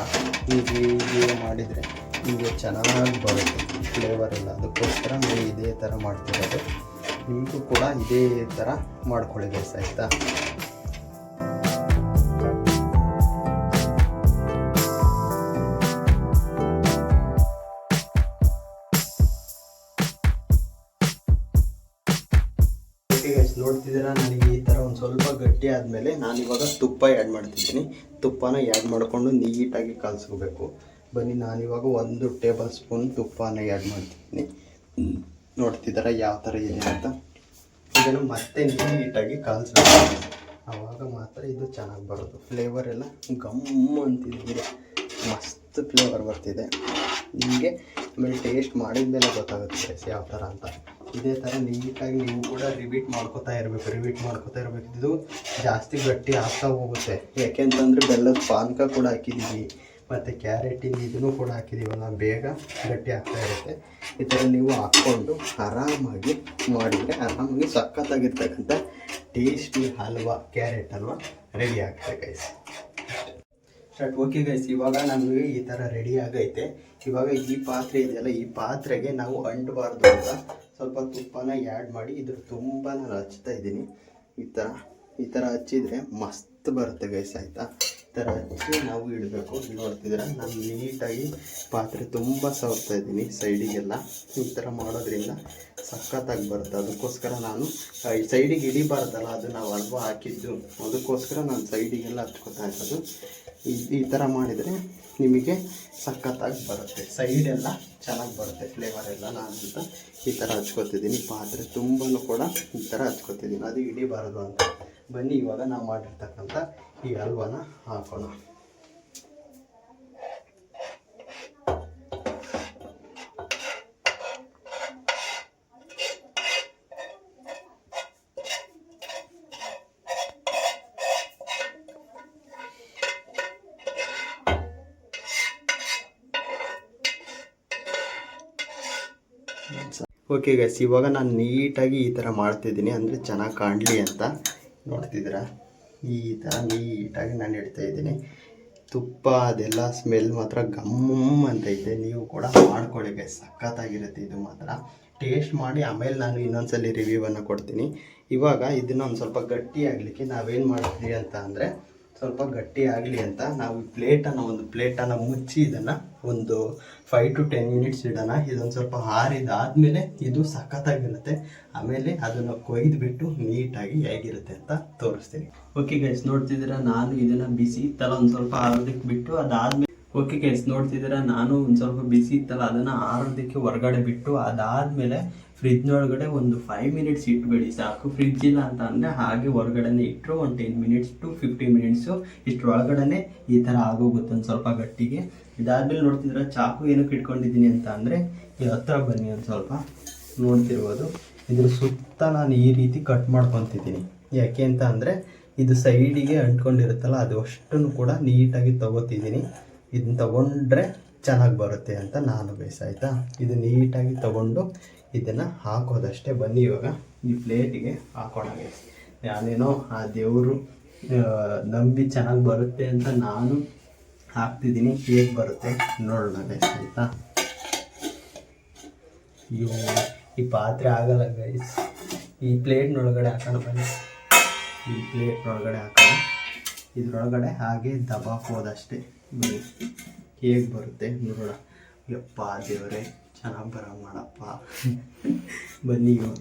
[SPEAKER 1] ಹೀಗೆ ಮಾಡಿದರೆ ನಿಮಗೆ ಚೆನ್ನಾಗಿ ಬರುತ್ತೆ ಫ್ಲೇವರ್ ಎಲ್ಲ. ಅದಕ್ಕೋಸ್ಕರ ನಾವು ಇದೇ ಥರ ಮಾಡ್ತಿರೋದು. ನಿಮಗೂ ಕೂಡ ಇದೇ ಥರ ಮಾಡ್ಕೊಳ್ಳಿ ಗೈಸ್ ಆಯಿತಾ. ನೋಡ್ತಿದ್ದೀರಾ ನನಗೆ ಈ ಥರ ಒಂದು ಸ್ವಲ್ಪ ಗಟ್ಟಿ ಆದಮೇಲೆ ನಾನಿವಾಗ ತುಪ್ಪ ಆ್ಯಡ್ ಮಾಡ್ತಿದ್ದೀನಿ. ತುಪ್ಪನ ಆ್ಯಡ್ ಮಾಡಿಕೊಂಡು ನೀಟಾಗಿ ಕಲಿಸ್ಕೋಬೇಕು. ಬನ್ನಿ, ನಾನಿವಾಗ 1 ಟೇಬಲ್ ಸ್ಪೂನ್ ತುಪ್ಪನ ಆ್ಯಡ್ ಮಾಡ್ತಿದ್ದೀನಿ. ನೋಡ್ತಿದ್ದೀರಾ ಯಾವ ಥರ ಇದೆ ಅಂತ. ಇದನ್ನು ಮತ್ತೆ ನೀಟಾಗಿ ಕಲಿಸ್ಬೇಕು, ಆವಾಗ ಮಾತ್ರ ಇದು ಚೆನ್ನಾಗಿ ಬರೋದು. ಫ್ಲೇವರ್ ಎಲ್ಲ ಗಮ್ಮು ಅಂತಿದೆ, ಮಸ್ತ್ ಫ್ಲೇವರ್ ಬರ್ತಿದೆ. ನಿಮಗೆ ಆಮೇಲೆ ಟೇಸ್ಟ್ ಮಾಡಿದ ಮೇಲೆ ಗೊತ್ತಾಗುತ್ತೆ ಯಾವ ಥರ ಅಂತ. ಇದೇ ಥರ ನೀಟಾಗಿ ನೀವು ಕೂಡ ರಿಪೀಟ್ ಮಾಡ್ಕೋತಾ ಇರಬೇಕು. ಇದು ಜಾಸ್ತಿ ಗಟ್ಟಿ ಆಗ್ತಾ ಹೋಗುತ್ತೆ. ಯಾಕೆಂತಂದರೆ ಬೆಲ್ಲದ ಪಾನಕ ಕೂಡ ಹಾಕಿದ್ದೀವಿ, ಮತ್ತು ಕ್ಯಾರೆಟಿನ ಇದನ್ನು ಕೂಡ ಹಾಕಿದ್ದೀವಲ್ಲ, ಬೇಗ ಗಟ್ಟಿ ಆಗ್ತಾ ಇರುತ್ತೆ. ಈ ಥರ ನೀವು ಹಾಕ್ಕೊಂಡು ಆರಾಮಾಗಿ ಮಾಡಿದರೆ ಆರಾಮಾಗಿ ಸಖತ್ತಾಗಿರ್ತಕ್ಕಂಥ tasty halwa, carrot halwa ready ಆಗುತ್ತೆ ಗೈಸ್. ಸ್ಟಾರ್ಟ್. ಓಕೆ ಗೈಸ್, ಇವಾಗ ನಮಗೆ ಈ ಥರ ರೆಡಿ ಆಗೈತೆ. ಇವಾಗ ಈ ಪಾತ್ರೆ ಇದೆಯಲ್ಲ, ಈ ಪಾತ್ರೆಗೆ ನಾವು ಅಂಟಬಾರ್ದು ಅಂತ ಸ್ವಲ್ಪ ತುಪ್ಪನ ಆ್ಯಡ್ ಮಾಡಿ ಇದ್ರ ತುಂಬ ನಾನು ಹಚ್ತಾ ಇದ್ದೀನಿ. ಈ ಥರ ಹಚ್ಚಿದರೆ ಮಸ್ತ್ ಬರುತ್ತೆ ಗೈಸ್ ಆಯಿತಾ. ಈ ಥರ ಹಚ್ಚಿ ನಾವು ಇಡಬೇಕು. ನೋಡ್ತಿದ್ರೆ ನಾನು ನೀಟಾಗಿ ಪಾತ್ರೆ ತುಂಬ ಸವರ್ತಾ ಇದ್ದೀನಿ ಸೈಡಿಗೆಲ್ಲ. ಈ ಥರ ಮಾಡೋದ್ರಿಂದ ಸಖತ್ತಾಗಿ ಬರುತ್ತೆ. ಅದಕ್ಕೋಸ್ಕರ ನಾನು ಸೈಡಿಗೆ ಹಿಡಿಬಾರ್ದಲ್ಲ, ಅದು ನಾವು ಹಲ್ವಾ ಹಾಕಿದ್ದು, ಅದಕ್ಕೋಸ್ಕರ ನಾನು ಸೈಡಿಗೆಲ್ಲ ಹಚ್ಕೋತಾ ಇರೋದು. ಈ ಥರ ಮಾಡಿದರೆ ನಿಮಗೆ ಸಖತ್ತಾಗಿ ಬರುತ್ತೆ, ಸೈಡೆಲ್ಲ ಚೆನ್ನಾಗಿ ಬರುತ್ತೆ ಫ್ಲೇವರ್ ಎಲ್ಲ. ನಾನು ಅಂತ ಈ ಥರ ಹಚ್ಕೋತಿದ್ದೀನಿ, ಪಾತ್ರೆ ತುಂಬಾ ಕೂಡ ಈ ಥರ ಹಚ್ಕೋತಿದ್ದೀನಿ, ಅದು ಹಿಡಿಬಾರದು ಅಂತ. ಬನ್ನಿ ಇವಾಗ ನಾವು ಮಾಡಿರ್ತಕ್ಕಂಥ ಈ ಹಲ್ವಾನ ಹಾಕೋಣ. ಓಕೆ ಗೈಸ್, ಇವಾಗ ನಾನು ನೀಟಾಗಿ ಈ ಥರ ಮಾಡ್ತಿದ್ದೀನಿ, ಅಂದರೆ ಚೆನ್ನಾಗಿ ಕಾಣಲಿ ಅಂತ. ನೋಡ್ತಿದ್ದೀರಾ ಈ ಥರ ನೀಟಾಗಿ ನಾನು ಇಡ್ತಾ ಇದ್ದೀನಿ. ತುಪ್ಪ ಅದೆಲ್ಲ ಸ್ಮೆಲ್ ಮಾತ್ರ ಗಮ್ ಅಂತೈತೆ. ನೀವು ಕೂಡ ಮಾಡ್ಕೊಳ್ಳಿ ಗೈಸ್, ಸಖತ್ತಾಗಿರುತ್ತೆ ಇದು ಮಾತ್ರ. ಟೇಸ್ಟ್ ಮಾಡಿ ಆಮೇಲೆ ನಾನು ಇನ್ನೊಂದ್ಸಲಿ ರಿವ್ಯೂವನ್ನು ಕೊಡ್ತೀನಿ. ಇವಾಗ ಇದನ್ನ ಒಂದು ಸ್ವಲ್ಪ ಗಟ್ಟಿ ಆಗಲಿಕ್ಕೆ ನಾವೇನು ಮಾಡ್ತೀವಿ ಅಂತ ಅಂದರೆ, ಸ್ವಲ್ಪ ಗಟ್ಟಿ ಆಗಲಿ ಅಂತ ನಾವು ಒಂದು ಪ್ಲೇಟನ್ನು ಮುಚ್ಚಿ ಇದನ್ನು ಒಂದು 5 to 10 minutes ಇಡೋಣ. ಇದೊಂದು ಸ್ವಲ್ಪ ಆರಿದಾದ್ಮೇಲೆ ಇದು ಸಖತ್ತಾಗಿರುತ್ತೆ. ಆಮೇಲೆ ಅದನ್ನು ಕೊಯ್ದುಬಿಟ್ಟು ನೀಟಾಗಿ ಹೇಗಿರುತ್ತೆ ಅಂತ ತೋರಿಸ್ತೀನಿ. ಓಕೆ ಗೈಸ್, ನೋಡ್ತಿದ್ದೀರಾ ನಾನು ಇದನ್ನು ಬಿಸಿ ಇತ್ತಲ್ಲ ಒಂದು ಸ್ವಲ್ಪ ಆರೋದಕ್ಕೆ ಬಿಟ್ಟು ಅದಾದ್ಮೇಲೆ ನಾನು ಒಂದು ಸ್ವಲ್ಪ ಬಿಸಿ ಇತ್ತಲ್ಲ ಅದನ್ನು ಆರೋದಕ್ಕೆ ಹೊರಗಡೆ ಬಿಟ್ಟು ಅದಾದಮೇಲೆ ಫ್ರಿಜ್ನೊಳಗಡೆ ಒಂದು 5 minutes ಇಟ್ಬೇಡಿ ಸಾಕು. ಫ್ರಿಜ್ ಇಲ್ಲ ಅಂತ ಅಂದರೆ ಹಾಗೆ ಹೊರಗಡೆನೇ ಇಟ್ಟರು ಒಂದು 10 minutes to 15 minutes ಇಷ್ಟರೊಳಗಡೆ ಈ ಥರ ಆಗೋಗುತ್ತೆ ಒಂದು ಸ್ವಲ್ಪ ಗಟ್ಟಿಗೆ. ಇದಾದ್ಮೇಲೆ ನೋಡ್ತಿದ್ರೆ ಚಾಕು ಏನಕ್ಕೆ ಇಟ್ಕೊಂಡಿದ್ದೀನಿ ಅಂತ ಅಂದರೆ, ಈ ಹತ್ರ ಬನ್ನಿ ಒಂದು ಸ್ವಲ್ಪ ನೋಡ್ತಿರ್ಬೋದು, ಇದ್ರ ಸುತ್ತ ನಾನು ಈ ರೀತಿ ಕಟ್ ಮಾಡ್ಕೊತಿದ್ದೀನಿ. ಯಾಕೆ ಅಂತ ಅಂದರೆ ಇದು ಸೈಡಿಗೆ ಅಂಟ್ಕೊಂಡಿರುತ್ತಲ್ಲ ಅದು ಅಷ್ಟನ್ನು ಕೂಡ ನೀಟಾಗಿ ತೊಗೋತಿದ್ದೀನಿ. ಇದನ್ನ ತಗೊಂಡ್ರೆ ಚೆನ್ನಾಗಿ ಬರುತ್ತೆ ಅಂತ ನಾನು ಆಯಿತಾ. ಇದು ನೀಟಾಗಿ ತಗೊಂಡು ಇದನ್ನು ಹಾಕೋದಷ್ಟೇ. ಬನ್ನಿ ಇವಾಗ ಈ ಪ್ಲೇಟಿಗೆ ಹಾಕೋಣ ಗೈಸ್. ನಾನೇನೋ ಆ ದೇವರು ನಂಬಿ ಚೆನ್ನಾಗಿ ಬರುತ್ತೆ ಅಂತ ನಾನು ಹಾಕ್ತಿದ್ದೀನಿ. ಹೇಗೆ ಬರುತ್ತೆ ನೋಡೋಣ ಗೈಸ್ ಆಯಿತಾ. ಈ ಪಾತ್ರೆ ಆಗಲ್ಲ ಗೈಸ್. ಈ ಪ್ಲೇಟ್ನೊಳಗಡೆ ಹಾಕೋಣ ಬನ್ನಿ. ಈ ಪ್ಲೇಟ್ನೊಳಗಡೆ ಹಾಕೋಣ. ಇದ್ರೊಳಗಡೆ ಹಾಗೆ ದಬಾಕೋದಷ್ಟೇ. ಬನ್ನಿ ಹೇಗೆ ಬರುತ್ತೆ ನೋಡೋಣ. ಯಪ್ಪ ದೇವರೇ, ಚೆನ್ನಾಗಿ ಬರ ಮಾಡಪ್ಪ. ಬನ್ನಿ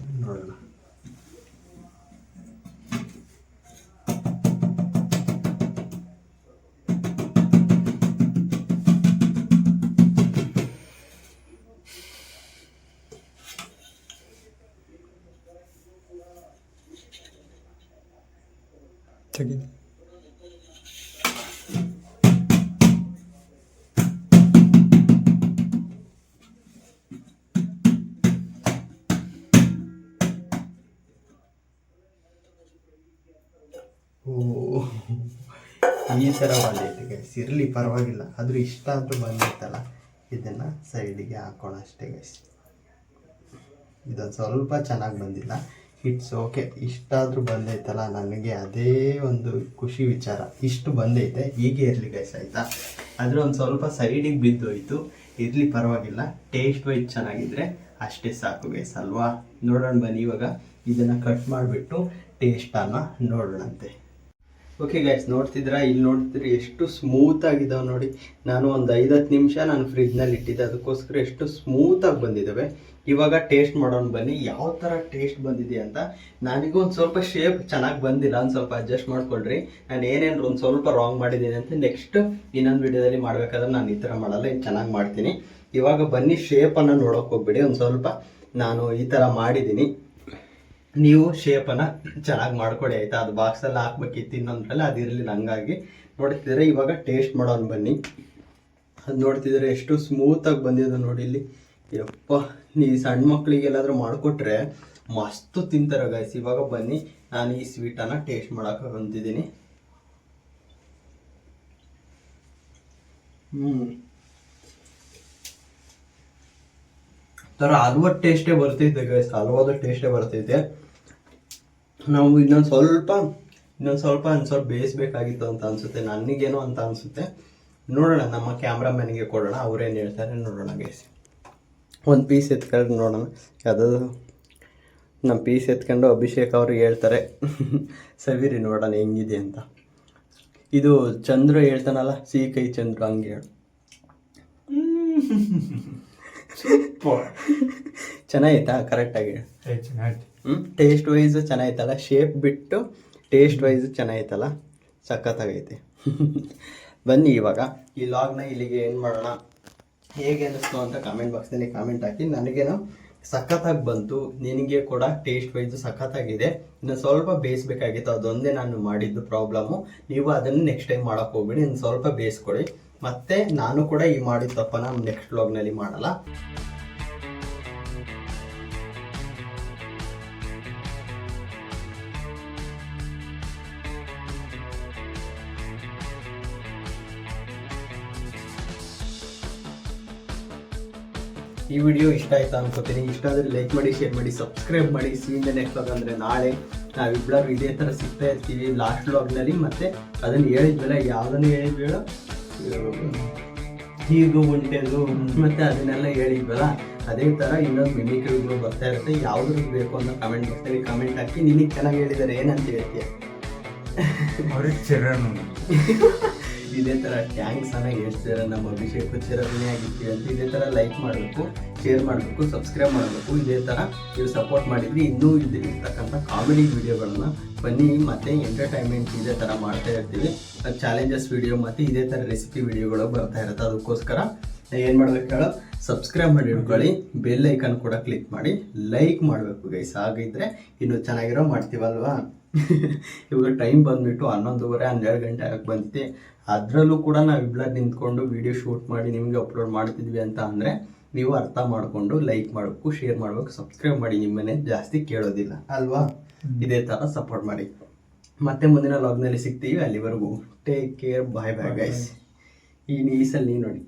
[SPEAKER 1] ನೋಡೋಣ. ಈ ಥರ ಬಂದೈತೆ ಗೈಸ್. ಇರಲಿ ಪರವಾಗಿಲ್ಲ, ಆದರೂ ಇಷ್ಟ ಅಂತೂ ಬಂದೈತಲ್ಲ, ಇದನ್ನು ಸೈಡಿಗೆ ಹಾಕೋಣ ಅಷ್ಟೇ ಗೈಸ್. ಇದೊಂದು ಸ್ವಲ್ಪ ಚೆನ್ನಾಗಿ ಬಂದಿಲ್ಲ, ಇಟ್ಸ್ ಓಕೆ. ಇಷ್ಟಾದರೂ ಬಂದೈತಲ್ಲ, ನನಗೆ ಅದೇ ಒಂದು ಖುಷಿ ವಿಚಾರ. ಇಷ್ಟು ಬಂದೈತೆ, ಹೀಗೆ ಇರಲಿ ಗೈಸ್ ಆಯಿತಾ. ಆದರೆ ಒಂದು ಸ್ವಲ್ಪ ಸೈಡಿಗೆ ಬಿದ್ದೋಯ್ತು, ಇರಲಿ ಪರವಾಗಿಲ್ಲ. ಟೇಸ್ಟ್ ವೈಸ್ ಚೆನ್ನಾಗಿದ್ದರೆ ಅಷ್ಟೇ ಸಾಕು ಗೈಸ್ ಅಲ್ವಾ. ನೋಡೋಣ ಬನ್ನಿ ಇವಾಗ ಇದನ್ನು ಕಟ್ ಮಾಡಿಬಿಟ್ಟು ಟೇಸ್ಟನ್ನು ನೋಡೋಣಂತೆ. ಓಕೆ ಗೈಸ್, ನೋಡ್ತಿದ್ರಾ, ಇಲ್ಲಿ ನೋಡ್ತಿದ್ರೆ ಎಷ್ಟು ಸ್ಮೂತ್ ಆಗಿದ್ದಾವೆ ನೋಡಿ. ನಾನು ಒಂದು 5-10 ನಿಮಿಷ ನಾನು ಫ್ರಿಜ್ನಲ್ಲಿ ಇಟ್ಟಿದ್ದೆ, ಅದಕ್ಕೋಸ್ಕರ ಎಷ್ಟು ಸ್ಮೂತಾಗಿ ಬಂದಿದ್ದಾವೆ. ಇವಾಗ ಟೇಸ್ಟ್ ಮಾಡೋಣ ಬನ್ನಿ ಯಾವ ಥರ ಟೇಸ್ಟ್ ಬಂದಿದೆ ಅಂತ. ನನಗೂ ಒಂದು ಸ್ವಲ್ಪ ಶೇಪ್ ಚೆನ್ನಾಗಿ ಬಂದಿಲ್ಲ, ಒಂದು ಸ್ವಲ್ಪ ಅಡ್ಜಸ್ಟ್ ಮಾಡ್ಕೊಳ್ರಿ. ನಾನು ಏನೇನು ಒಂದು ಸ್ವಲ್ಪ ರಾಂಗ್ ಮಾಡಿದ್ದೀನಿ ಅಂತ ನೆಕ್ಸ್ಟ್ ಇನ್ನೊಂದು ವಿಡಿಯೋದಲ್ಲಿ ಮಾಡಬೇಕಾದ್ರೆ ನಾನು ಈ ಥರ ಮಾಡಲ್ಲ, ಇದು ಚೆನ್ನಾಗಿ ಮಾಡ್ತೀನಿ. ಇವಾಗ ಬನ್ನಿ ಶೇಪನ್ನು ನೋಡೋಕೆ ಹೋಗ್ಬಿಡಿ. ಒಂದು ಸ್ವಲ್ಪ ನಾನು ಈ ಥರ ಮಾಡಿದ್ದೀನಿ, ನೀವು ಶೇಪನ್ನು ಚೆನ್ನಾಗಿ ಮಾಡ್ಕೊಡಿ ಆಯಿತಾ. ಅದು ಬಾಕ್ಸಲ್ಲಿ ಹಾಕ್ಬೇಕಿತ್ತು ಇನ್ನೊಂದ್ರಲ್ಲಿ, ಅದಿರಲಿಲ್ಲ, ಹಂಗಾಗಿ ನೋಡ್ತಿದ್ರೆ ಇವಾಗ ಟೇಸ್ಟ್ ಮಾಡೋಣ ಬನ್ನಿ. ಅದು ನೋಡ್ತಿದ್ರೆ ಎಷ್ಟು ಸ್ಮೂತಾಗಿ ಬಂದಿದೆ ನೋಡಿ ಇಲ್ಲಿ. ಯಪ್ಪ, ಈ ಸಣ್ಣ ಮಕ್ಕಳಿಗೆ ಎಲ್ಲಾದರೂ ಮಾಡಿಕೊಟ್ರೆ ಮಸ್ತು ತಿಂತಾರೆ ಗೈಸ್. ಇವಾಗ ಬನ್ನಿ ನಾನು ಈ ಸ್ವೀಟನ್ನು ಟೇಸ್ಟ್ ಮಾಡೋಕೆ ಬಂದಿದ್ದೀನಿ. ಥರ ಹಲ್ವದ ಟೇಸ್ಟೇ ಬರ್ತೈತೆ ಗೈಸ್, ಹಲ್ವಾದ ಟೇಸ್ಟೇ ಬರ್ತೈತೆ. ನಾವು ಇನ್ನೊಂದು ಸ್ವಲ್ಪ ಬೇಯಿಸ್ಬೇಕಾಗಿತ್ತು ಅಂತ ಅನಿಸುತ್ತೆ, ನನಗೇನೋ ಅಂತ ಅನಿಸುತ್ತೆ. ನೋಡೋಣ, ನಮ್ಮ ಕ್ಯಾಮ್ರಾಮನ್ಗೆ ಕೊಡೋಣ, ಅವ್ರೇನು ಹೇಳ್ತಾರೆ ನೋಡೋಣ ಗೈಸ್. ಒಂದು ಪೀಸ್ ಎತ್ಕೊಂಡು ನೋಡೋಣ. ಯಾವುದಾದ್ರು ನಮ್ಮ ಪೀಸ್ ಎತ್ಕೊಂಡು ಅಭಿಷೇಕ್ ಅವ್ರಿಗೆ ಹೇಳ್ತಾರೆ ಸವಿರಿ ನೋಡೋಣ ಹೆಂಗಿದೆ ಅಂತ. ಇದು ಚಂದ್ರು ಹೇಳ್ತಾನಲ್ಲ, ಕೈ ಚಂದ್ರು, ಹಂಗೆ ಹೇಳು. ಚೆನ್ನಾಗಿತ್ತಾ? ಕರೆಕ್ಟಾಗಿ ಟೇಸ್ಟ್ ವೈಸು ಚೆನ್ನಾಗಿತ್ತಲ್ಲ, ಶೇಪ್ ಬಿಟ್ಟು ಟೇಸ್ಟ್ ವೈಸು ಚೆನ್ನಾಗಿತ್ತಲ್ಲ, ಸಖತ್ತಾಗೈತೆ. ಬನ್ನಿ ಇವಾಗ ಈ ಲಾಗ್ನ ಇಲ್ಲಿಗೆ ಏನು ಮಾಡೋಣ. ಹೇಗೆ ಅನ್ನಿಸ್ತು ಅಂತ ಕಾಮೆಂಟ್ ಬಾಕ್ಸ್ನಲ್ಲಿ ಕಾಮೆಂಟ್ ಹಾಕಿ. ನನಗೇನೋ ಸಖತ್ತಾಗಿ ಬಂತು, ನಿನಗೆ ಕೂಡ ಟೇಸ್ಟ್ ವೈಸು ಸಖತ್ತಾಗಿದೆ. ಇನ್ನು ಸ್ವಲ್ಪ ಬೇಯಿಸ್ಬೇಕಾಗಿತ್ತು, ಅದೊಂದೇ ನಾನು ಮಾಡಿದ್ದು ಪ್ರಾಬ್ಲಮ್ಮು. ನೀವು ಅದನ್ನು ನೆಕ್ಸ್ಟ್ ಟೈಮ್ ಮಾಡೋಕ್ಕೆ ಹೋಗ್ಬೇಡಿ, ಇನ್ನು ಸ್ವಲ್ಪ ಬೇಯಿಸ್ಕೊಡಿ. ಮತ್ತು ನಾನು ಕೂಡ ಈ ಮಾಡಿದ ತಪ್ಪನ್ನು ನೆಕ್ಸ್ಟ್ ವ್ಲಾಗ್ನಲ್ಲಿ ಮಾಡಲ್ಲ. ಈ ವಿಡಿಯೋ ಇಷ್ಟ ಆಯ್ತಾ ಅನ್ಕೋತೀನಿ. ಇಷ್ಟ ಆದರೆ ಲೈಕ್ ಮಾಡಿ, ಶೇರ್ ಮಾಡಿ, ಸಬ್ಸ್ಕ್ರೈಬ್ ಮಾಡಿ. ಸೀನ್ ನೆಕ್ಸ್ಟ್ ವ್ಲಾಗ್ ಅಂದರೆ ನಾಳೆ ನಾವಿಬ್ಬರು ಇದೇ ಥರ ಸಿಗ್ತಾ ಇರ್ತೀವಿ ಲಾಸ್ಟ್ ವ್ಲಾಗ್ನಲ್ಲಿ. ಮತ್ತು ಅದನ್ನು ಹೇಳಿದ್ವಲ್ಲ, ಯಾವುದನ್ನು ಹೇಳಿದ್ವೇಳ, ಈಗ ಉಂಟೆದು ಮತ್ತು ಅದನ್ನೆಲ್ಲ ಹೇಳಿದ್ವಲ್ಲ, ಅದೇ ಥರ ಇನ್ನೊಂದು ಮಿಮಿಕ್ರಿಗಳು ಬರ್ತಾ ಇರುತ್ತೆ. ಯಾವ್ದು ಬೇಕು ಅನ್ನೋ ಕಮೆಂಟ್ ಬಾಕ್ಸಲ್ಲಿ ಕಮೆಂಟ್ ಹಾಕಿ. ನಿನಗೆ ಚೆನ್ನಾಗಿ ಹೇಳಿದ್ದಾರೆ, ಏನಂತ ಹೇಳ್ತೀಯ?
[SPEAKER 2] ಅವ್ರಿಗೆ ಚರಣ್
[SPEAKER 1] ಇದೇ ಥರ ಟ್ಯಾಂಕ್ಸ್ ಅನ್ನ ಹೇಳ್ತಾರೆ, ನಮ್ಮ ಅಭಿಷೇಕ್ ಚಿರಋಣಿ ಆಗಿರ್ತೀವಿ ಅಂತ. ಇದೇ ಥರ ಲೈಕ್ ಮಾಡಬೇಕು, ಶೇರ್ ಮಾಡಬೇಕು, ಸಬ್ಸ್ಕ್ರೈಬ್ ಮಾಡಬೇಕು. ಇದೇ ಥರ ನೀವು ಸಪೋರ್ಟ್ ಮಾಡಿದ್ರಿ ಇನ್ನೂ ಇರ್ತಕ್ಕಂಥ ಕಾಮಿಡಿ ವಿಡಿಯೋಗಳನ್ನ ಬನ್ನಿ, ಮತ್ತು ಎಂಟರ್ಟೈನ್ಮೆಂಟ್ ಇದೇ ಥರ ಮಾಡ್ತಾ ಇರ್ತೀವಿ. ಚಾಲೆಂಜಸ್ ವಿಡಿಯೋ ಮತ್ತು ಇದೇ ಥರ ರೆಸಿಪಿ ವಿಡಿಯೋಗಳು ಬರ್ತಾ ಇರುತ್ತೆ. ಅದಕ್ಕೋಸ್ಕರ ಏನು ಮಾಡ್ಬೇಕು ಹೇಳೋ, ಸಬ್ಸ್ಕ್ರೈಬ್ ಮಾಡಿ ಇಟ್ಕೊಳ್ಳಿ, ಬೆಲ್ ಐಕನ್ ಕೂಡ ಕ್ಲಿಕ್ ಮಾಡಿ, ಲೈಕ್ ಮಾಡಬೇಕು ಗೈಸ್. ಹಾಗಿದ್ರೆ ಇನ್ನೂ ಚೆನ್ನಾಗಿರೋ ಮಾಡ್ತೀವಲ್ವಾ. ಇವಾಗ ಟೈಮ್ ಬಂದುಬಿಟ್ಟು 11:30 12 ಗಂಟೆ ಆಗಕ್ಕೆ ಬಂದಿದೆ. ಅದರಲ್ಲೂ ಕೂಡ ನಾವಿಬ್ಬರು ನಿಂತ್ಕೊಂಡು ವಿಡಿಯೋ ಶೂಟ್ ಮಾಡಿ ನಿಮಗೆ ಅಪ್ಲೋಡ್ ಮಾಡ್ತಿದ್ವಿ ಅಂತ ಅಂದರೆ ನೀವು ಅರ್ಥ ಮಾಡಿಕೊಂಡು ಲೈಕ್ ಮಾಡಬೇಕು, ಶೇರ್ ಮಾಡಬೇಕು, ಸಬ್ಸ್ಕ್ರೈಬ್ ಮಾಡಿ. ನಿಮ್ಮನೆ ಜಾಸ್ತಿ ಕೇಳೋದಿಲ್ಲ ಅಲ್ವಾ. ಇದೇ ಥರ ಸಪೋರ್ಟ್ ಮಾಡಿ. ಮತ್ತೆ ಮುಂದಿನ ವ್ಲಾಗ್ನಲ್ಲಿ ಸಿಗ್ತೀವಿ. ಅಲ್ಲಿವರೆಗೂ ಟೇಕ್ ಕೇರ್, ಬಾಯ್ ಬಾಯ್ ಗೈಸ್. ಈ ಸಲ ನೋಡಿ.